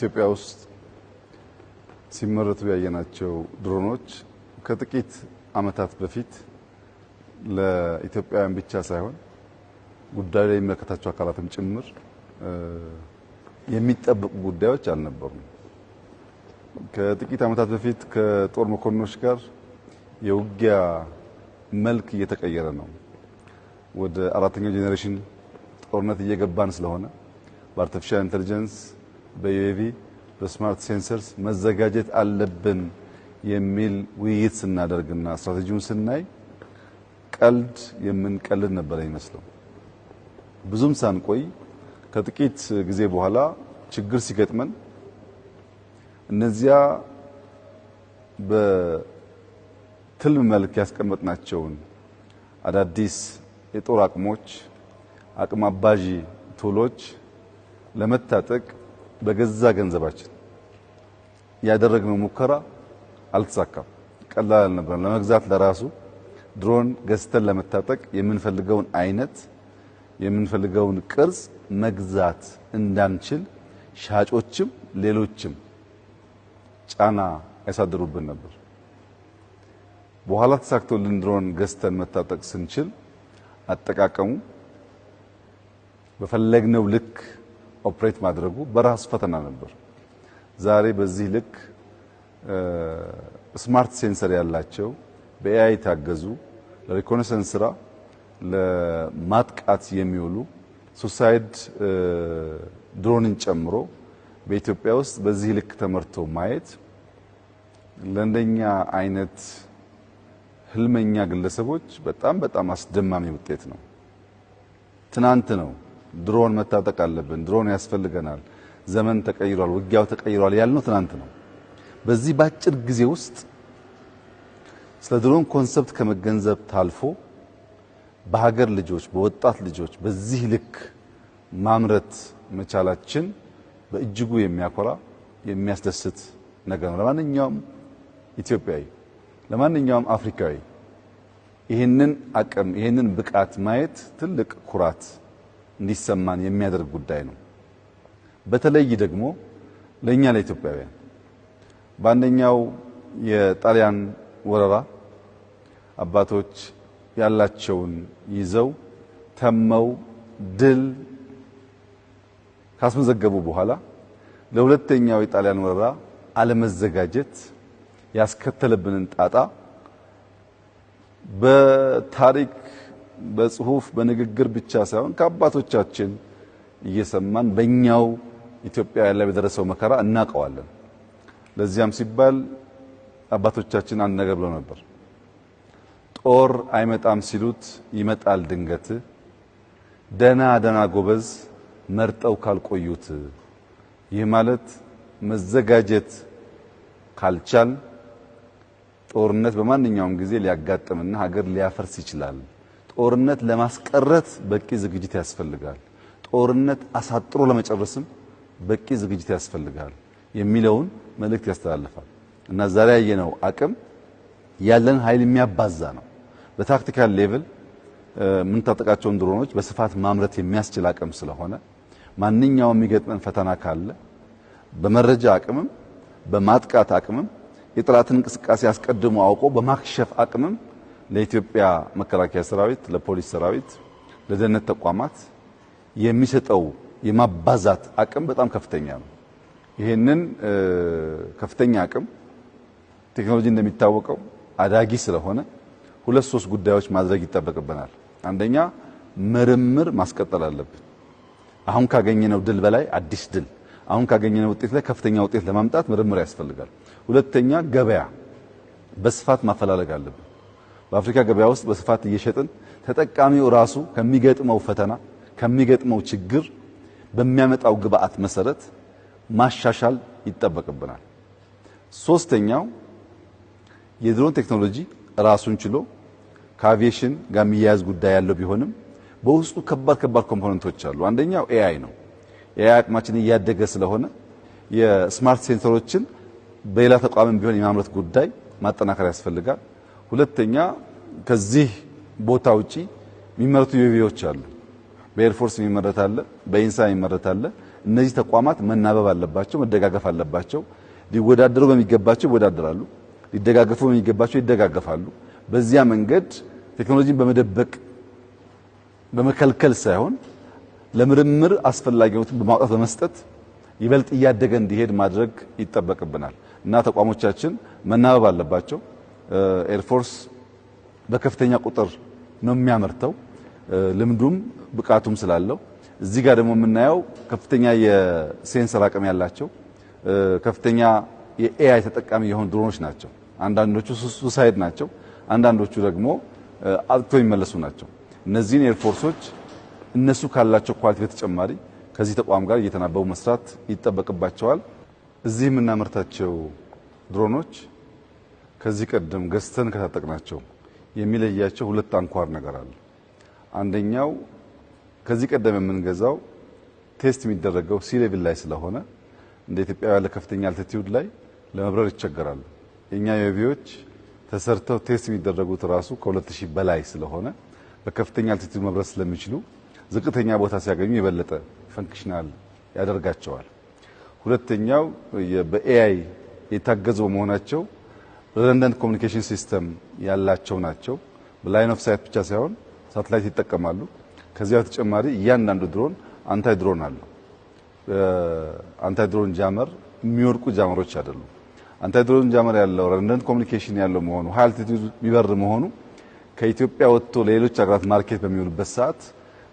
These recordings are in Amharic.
ኢትዮጵያ ውስጥ ሲመረቱ ያየናቸው ድሮኖች ከጥቂት ዓመታት በፊት ለኢትዮጵያውያን ብቻ ሳይሆን ጉዳዩ ላይ የሚመለከታቸው አካላትም ጭምር የሚጠበቁ ጉዳዮች አልነበሩም። ከጥቂት ዓመታት በፊት ከጦር መኮንኖች ጋር የውጊያ መልክ እየተቀየረ ነው። ወደ አራተኛው ጄኔሬሽን ጦርነት እየገባን ስለሆነ በአርቲፊሻል ኢንተለጀንስ፣ በዩኤቪ፣ በስማርት ሴንሰርስ መዘጋጀት አለብን የሚል ውይይት ስናደርግና ስትራቴጂውን ስናይ ቀልድ የምንቀልድ ነበር ይመስለው። ብዙም ሳንቆይ ከጥቂት ጊዜ በኋላ ችግር ሲገጥመን እነዚያ በትልም መልክ ያስቀመጥናቸውን አዳዲስ የጦር አቅሞች፣ አቅም አባዢ ቱሎች ለመታጠቅ በገዛ ገንዘባችን ያደረግነው ሙከራ አልተሳካም። ቀላል አልነበረም። ለመግዛት ለራሱ ድሮን ገዝተን ለመታጠቅ የምንፈልገውን አይነት የምንፈልገውን ቅርጽ መግዛት እንዳንችል ሻጮችም ሌሎችም ጫና ያሳድሩብን ነበር። በኋላ ተሳክቶልን ድሮን ገዝተን መታጠቅ ስንችል አጠቃቀሙ በፈለግነው ልክ ኦፕሬት ማድረጉ በራሱ ፈተና ነበር። ዛሬ በዚህ ልክ ስማርት ሴንሰር ያላቸው በኤአይ ታገዙ ለሪኮነሰንስ ስራ ለማጥቃት የሚውሉ ሱሳይድ ድሮንን ጨምሮ በኢትዮጵያ ውስጥ በዚህ ልክ ተመርቶ ማየት ለእንደኛ አይነት ህልመኛ ግለሰቦች በጣም አስደማሚ ውጤት ነው። ትናንት ነው ድሮን መታጠቅ አለብን፣ ድሮን ያስፈልገናል፣ ዘመን ተቀይሯል፣ ውጊያው ተቀይሯል ያልነው ትናንት ነው። በዚህ ባጭር ጊዜ ውስጥ ስለ ድሮን ኮንሰፕት ከመገንዘብ ታልፎ በሀገር ልጆች በወጣት ልጆች በዚህ ልክ ማምረት መቻላችን በእጅጉ የሚያኮራ የሚያስደስት ነገር ነው። ለማንኛውም ኢትዮጵያዊ ለማንኛውም አፍሪካዊ ይህንን አቅም ይህንን ብቃት ማየት ትልቅ ኩራት እንዲሰማን የሚያደርግ ጉዳይ ነው። በተለይ ደግሞ ለኛ ለኢትዮጵያውያን በአንደኛው የጣሊያን ወረራ አባቶች ያላቸውን ይዘው ተመው ድል ካስመዘገቡ በኋላ ለሁለተኛው የጣሊያን ወረራ አለመዘጋጀት ያስከተለብንን ጣጣ በታሪክ በጽሁፍ በንግግር ብቻ ሳይሆን ከአባቶቻችን እየሰማን በእኛው ኢትዮጵያውያን ላይ በደረሰው መከራ እናውቀዋለን። ለዚያም ሲባል አባቶቻችን አንድ ነገር ብለው ነበር። ጦር አይመጣም ሲሉት ይመጣል ድንገት፣ ደና ጎበዝ መርጠው ካልቆዩት። ይህ ማለት መዘጋጀት ካልቻል ጦርነት በማንኛውም ጊዜ ሊያጋጥምና ሀገር ሊያፈርስ ይችላል። ጦርነት ለማስቀረት በቂ ዝግጅት ያስፈልጋል። ጦርነት አሳጥሮ ለመጨረስም በቂ ዝግጅት ያስፈልጋል የሚለውን መልእክት ያስተላልፋል እና ዛሬ ያየነው አቅም ያለን ኃይል የሚያባዛ ነው። በታክቲካል ሌቭል የምንታጠቃቸውን ድሮኖች በስፋት ማምረት የሚያስችል አቅም ስለሆነ ማንኛውም የሚገጥመን ፈተና ካለ በመረጃ አቅምም በማጥቃት አቅምም የጠላትን እንቅስቃሴ አስቀድሞ አውቆ በማክሸፍ አቅምም ለኢትዮጵያ መከላከያ ሰራዊት፣ ለፖሊስ ሰራዊት፣ ለደህንነት ተቋማት የሚሰጠው የማባዛት አቅም በጣም ከፍተኛ ነው። ይሄንን ከፍተኛ አቅም ቴክኖሎጂ እንደሚታወቀው አዳጊ ስለሆነ ሁለት ሶስት ጉዳዮች ማድረግ ይጠበቅብናል። አንደኛ ምርምር ማስቀጠል አለብን። አሁን ካገኘነው ድል በላይ አዲስ ድል፣ አሁን ካገኘነው ውጤት ላይ ከፍተኛ ውጤት ለማምጣት ምርምር ያስፈልጋል። ሁለተኛ ገበያ በስፋት ማፈላለግ አለብን። በአፍሪካ ገበያ ውስጥ በስፋት እየሸጥን ተጠቃሚው ራሱ ከሚገጥመው ፈተና ከሚገጥመው ችግር በሚያመጣው ግብአት መሰረት ማሻሻል ይጠበቅብናል። ሶስተኛው የድሮን ቴክኖሎጂ ራሱን ችሎ ከአቪዬሽን ጋር የሚያያዝ ጉዳይ ያለው ቢሆንም በውስጡ ከባድ ኮምፖነንቶች አሉ። አንደኛው ኤአይ ነው። ኤአይ አቅማችን እያደገ ስለሆነ የስማርት ሴንሰሮችን በሌላ ተቋምም ቢሆን የማምረት ጉዳይ ማጠናከር ያስፈልጋል። ሁለተኛ ከዚህ ቦታ ውጪ የሚመረቱ ዩኤቪዎች አሉ። በኤርፎርስ የሚመረት አለ፣ በኢንሳ የሚመረት አለ። እነዚህ ተቋማት መናበብ አለባቸው፣ መደጋገፍ አለባቸው። ሊወዳደሩ በሚገባቸው ይወዳደራሉ፣ ሊደጋገፉ በሚገባቸው ይደጋገፋሉ። በዚያ መንገድ ቴክኖሎጂን በመደበቅ በመከልከል ሳይሆን ለምርምር አስፈላጊነቱን በማውጣት በመስጠት ይበልጥ እያደገ እንዲሄድ ማድረግ ይጠበቅብናል እና ተቋሞቻችን መናበብ አለባቸው። ኤርፎርስ በከፍተኛ ቁጥር ነው የሚያመርተው ልምዱም ብቃቱም ስላለው። እዚህ ጋር ደግሞ የምናየው ከፍተኛ የሴንሰር አቅም ያላቸው ከፍተኛ የኤአይ ተጠቃሚ የሆኑ ድሮኖች ናቸው። አንዳንዶቹ ሱሳይድ ናቸው፣ አንዳንዶቹ ደግሞ አጥተው የሚመለሱ ናቸው። እነዚህን ኤርፎርሶች እነሱ ካላቸው ኳሊቲ በተጨማሪ ከዚህ ተቋም ጋር እየተናበቡ መስራት ይጠበቅባቸዋል። እዚህ የምናመርታቸው ድሮኖች ከዚህ ቀደም ገዝተን ከታጠቅናቸው የሚለያቸው ሁለት አንኳር ነገር አለ። አንደኛው ከዚህ ቀደም የምንገዛው ቴስት የሚደረገው ሲ ሌቭል ላይ ስለሆነ እንደ ኢትዮጵያ ያለ ከፍተኛ አልቲቲዩድ ላይ ለመብረር ይቸገራሉ። የኛ ዩኤቪዎች ተሰርተው ቴስት የሚደረጉት ራሱ ከ2000 በላይ ስለሆነ በከፍተኛ አልቲቲዩድ መብረር ስለሚችሉ ዝቅተኛ ቦታ ሲያገኙ የበለጠ ፈንክሽናል ያደርጋቸዋል። ሁለተኛው በኤአይ የታገዙ በመሆናቸው ሪደንደንት ኮሚኒኬሽን ሲስተም ያላቸው ናቸው። በላይን ኦፍ ሳይት ብቻ ሳይሆን ሳተላይት ይጠቀማሉ። ከዚያ በተጨማሪ እያንዳንዱ ድሮን አንታይ ድሮን አለው። አንታይ ድሮን ጃመር የሚወርቁ ጃመሮች አይደሉም። አንታይ ድሮን ጃመር ያለው ሪደንደንት ኮሚኒኬሽን ያለው መሆኑ ሃይ አልቲቲዩድ የሚበር መሆኑ ከኢትዮጵያ ወጥቶ ለሌሎች ሀገራት ማርኬት በሚውልበት ሰዓት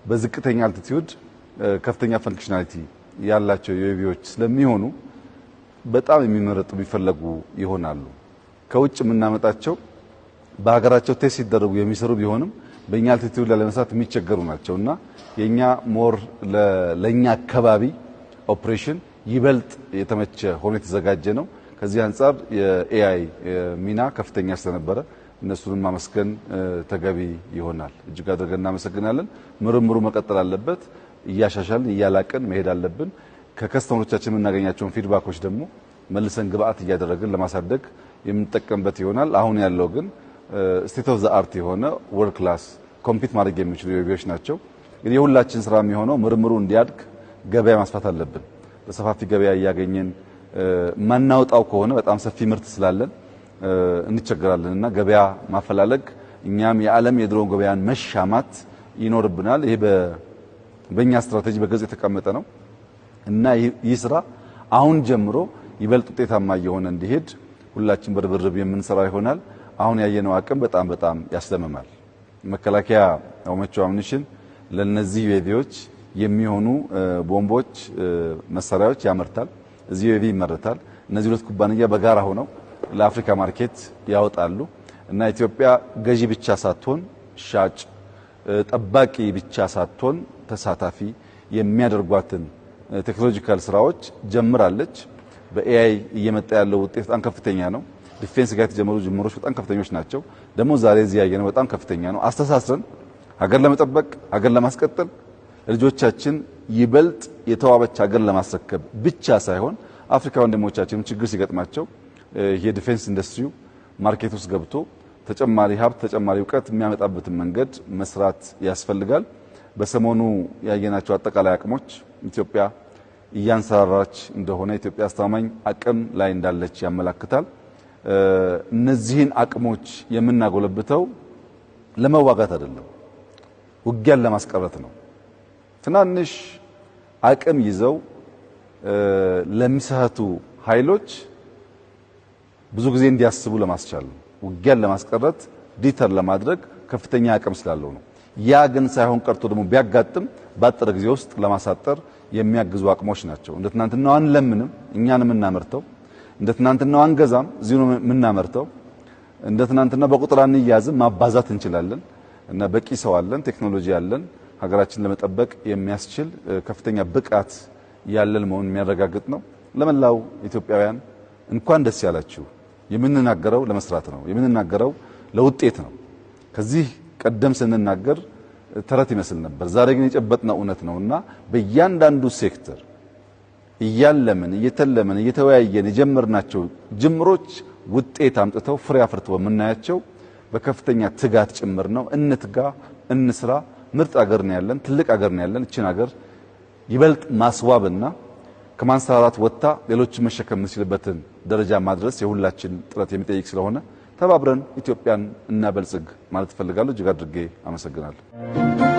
በዝቅተኛ አልቲቲዩድ ከፍተኛ ፈንክሽናሊቲ ያላቸው ዩኤቪዎች ስለሚሆኑ በጣም የሚመረጡ የሚፈለጉ ይሆናሉ። ከውጭ የምናመጣቸው በሀገራቸው ቴስት ሲደረጉ የሚሰሩ ቢሆንም በእኛ አልቲቲዩድ ላይ ለመስራት የሚቸገሩ ናቸውና የኛ ሞር ለኛ አካባቢ ኦፕሬሽን ይበልጥ የተመቸ ሆኖ የተዘጋጀ ነው። ከዚህ አንጻር የኤአይ ሚና ከፍተኛ ስለነበረ እነሱንም ማመስገን ተገቢ ይሆናል። እጅግ አድርገን እናመሰግናለን። ምርምሩ መቀጠል አለበት። እያሻሻልን እያላቀን መሄድ አለብን። ከከስተመሮቻችን የምናገኛቸውን ፊድባኮች ደግሞ መልሰን ግብአት እያደረግን ለማሳደግ የምንጠቀምበት ይሆናል። አሁን ያለው ግን ስቴት ኦፍ ዘ አርት የሆነ ወርልድ ክላስ ኮምፒት ማድረግ የሚችሉ ዩኤቪዎች ናቸው። እንግዲህ የሁላችን ስራ የሚሆነው ምርምሩ እንዲያድግ ገበያ ማስፋት አለብን። በሰፋፊ ገበያ እያገኘን ማናውጣው ከሆነ በጣም ሰፊ ምርት ስላለን እንቸገራለን እና ገበያ ማፈላለግ እኛም የዓለም የድሮን ገበያን መሻማት ይኖርብናል። ይሄ በእኛ ስትራቴጂ በግልጽ የተቀመጠ ነው እና ይህ ስራ አሁን ጀምሮ ይበልጥ ውጤታማ እየሆነ እንዲሄድ ሁላችን በርብርብ የምንሰራ ይሆናል። አሁን ያየነው አቅም በጣም ያስደምማል። መከላከያ አውመቹ አምኒሽን ለነዚህ ዩኤቪዎች የሚሆኑ ቦምቦች መሳሪያዎች ያመርታል። እዚህ ዩኤቪ ይመረታል። እነዚህ ሁለት ኩባንያ በጋራ ሆነው ለአፍሪካ ማርኬት ያወጣሉ እና ኢትዮጵያ ገዢ ብቻ ሳትሆን ሻጭ፣ ጠባቂ ብቻ ሳትሆን ተሳታፊ የሚያደርጓትን ቴክኖሎጂካል ስራዎች ጀምራለች። በኤአይ እየመጣ ያለው ውጤት በጣም ከፍተኛ ነው። ዲፌንስ ጋር የተጀመሩ ጅምሮች በጣም ከፍተኞች ናቸው። ደግሞ ዛሬ እዚህ ያየነው በጣም ከፍተኛ ነው። አስተሳስረን ሀገር ለመጠበቅ ሀገር ለማስቀጠል ልጆቻችን ይበልጥ የተዋበች ሀገር ለማስረከብ ብቻ ሳይሆን አፍሪካ ወንድሞቻችንም ችግር ሲገጥማቸው የዲፌንስ ኢንዱስትሪው ማርኬት ውስጥ ገብቶ ተጨማሪ ሀብት ተጨማሪ እውቀት የሚያመጣበትን መንገድ መስራት ያስፈልጋል። በሰሞኑ ያየናቸው አጠቃላይ አቅሞች ኢትዮጵያ እያንሰራራች እንደሆነ ኢትዮጵያ አስተማማኝ አቅም ላይ እንዳለች ያመላክታል። እነዚህን አቅሞች የምናጎለብተው ለመዋጋት አይደለም፣ ውጊያን ለማስቀረት ነው። ትናንሽ አቅም ይዘው ለሚሰሃቱ ኃይሎች ብዙ ጊዜ እንዲያስቡ ለማስቻል ነው። ውጊያን ለማስቀረት ዲተር ለማድረግ ከፍተኛ አቅም ስላለው ነው። ያ ግን ሳይሆን ቀርቶ ደግሞ ቢያጋጥም ባጠረ ጊዜ ውስጥ ለማሳጠር የሚያግዙ አቅሞች ናቸው። እንደ ትናንትናው አንለምንም፣ እኛን የምናመርተው እንደ ትናንትናው አንገዛም፣ እዚሁ ነው የምናመርተው። እንደ ትናንትናው በቁጥር አንያዝም፣ ማባዛት እንችላለን እና በቂ ሰው አለን፣ ቴክኖሎጂ አለን። ሀገራችን ለመጠበቅ የሚያስችል ከፍተኛ ብቃት ያለን መሆኑን የሚያረጋግጥ ነው። ለመላው ኢትዮጵያውያን እንኳን ደስ ያላችሁ። የምንናገረው ለመስራት ነው፣ የምንናገረው ለውጤት ነው። ከዚህ ቀደም ስንናገር ተረት ይመስል ነበር። ዛሬ ግን የጨበጥነው እውነት ነውና በእያንዳንዱ ሴክተር እያለምን እየተለምን እየተወያየን የጀመርናቸው ጅምሮች ውጤት አምጥተው ፍሬ አፍርተው የምናያቸው በከፍተኛ ትጋት ጭምር ነው። እንትጋ፣ እንስራ። ምርጥ አገር ነው ያለን፣ ትልቅ አገር ነው ያለን። እቺን አገር ይበልጥ ማስዋብና ከማንሰራራት ወጥታ ሌሎችን መሸከም የምትችልበትን ደረጃ ማድረስ የሁላችን ጥረት የሚጠይቅ ስለሆነ ተባብረን ኢትዮጵያን እናበልጽግ ማለት እፈልጋለሁ። እጅግ አድርጌ አመሰግናለሁ።